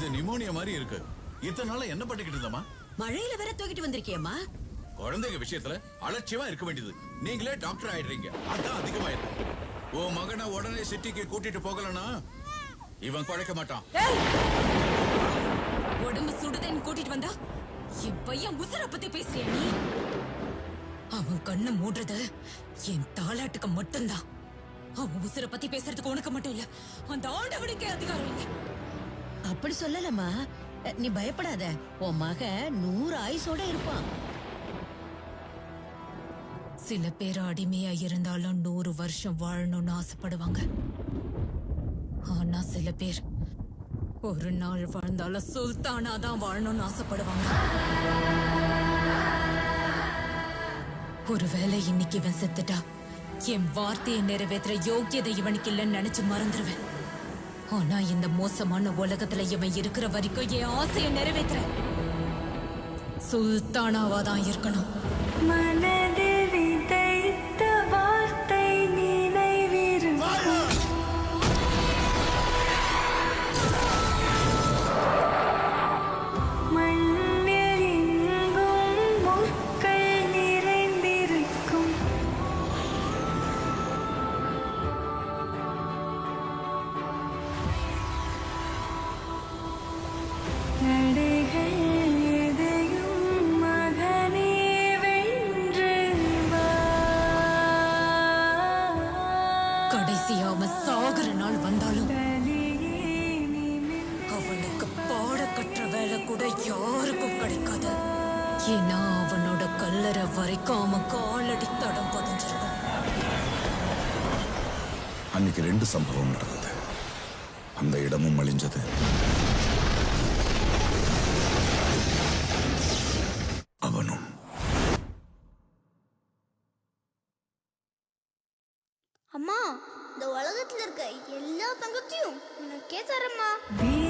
இது நிமோனியா மாதிரி இருக்கு. இத்தனை நாளா என்ன பண்ணிக்கிட்டு இருந்தமா? மழையில வேற தூக்கிட்டு வந்திருக்கியம்மா. குழந்தைங்க விஷயத்துல அலட்சியமா இருக்க வேண்டியது. நீங்களே டாக்டர் ஆயிடுறீங்க, அதான் அதிகமாயிருக்கு. உன் மகனை உடனே சிட்டிக்கு கூட்டிட்டு போகலனா இவன் குழைக்க மாட்டான். உடம்பு சுடுதேன்னு கூட்டிட்டு வந்தா என் பையன் உசுர பத்தி பேசுறியா நீ? அவன் கண்ணு மூடுறது என் தாலாட்டுக்கு மட்டும்தான். அவன் உசுர பத்தி பேசுறதுக்கு உனக்கு மட்டும் இல்ல, அந்த ஆண்டவனுக்கே அதிகாரம் இல்ல. அப்படி சொல்லலமா, நீ பயப்படாத. உன் மக 100 ஆயுசோட இருப்பான். சில பேர் அடிமையா இருந்தாலும் 100 வருஷம் வாழணும்னு ஆசைப்படுவாங்க. ஆனா சில பேர் ஒரு நாள் வாழ்ந்தாலும் சுல்தானா தான் வாழணும்னு ஆசைப்படுவாங்க. ஒருவேளை இன்னைக்கு இவன் செத்துட்டா என் வார்த்தையை நிறைவேற்ற யோக்கியதை இவனுக்கு இல்லைன்னு நினைச்சு மறந்துடுவேன். ஆனா இந்த மோசமான உலகத்துல இவன் இருக்கிற வரைக்கும் என் ஆசையை நிறைவேற்ற சுல்தானாவா தான் இருக்கணும். மனதில் விதைத்த வார்த்தை நினைவிருக்கும். மண்ணில் எங்கும் முற்கள் நிறைந்திருக்கும். நடைகள் எதையும் மகனே வென்று வா. கடைசியா அவன் சாகுற நாள் வந்தாலும் தலையே நிமிர்ந்து அவனுக்கு பாட கற்ற வேலை கூட யாருக்கும் கிடைக்காது. ஏன்னா அவனோட கல்லறை வரைக்கும் அவன் காலடி தடம் பதிஞ்சிருக்கும். அன்னைக்கு 2 சம்பவம் நடந்தது. அந்த இடமும் அழிஞ்சது, அவனும். அம்மா, இந்த உலகத்துல இருக்க எல்லா தங்கத்தையும் உனக்கே தரமா. வீர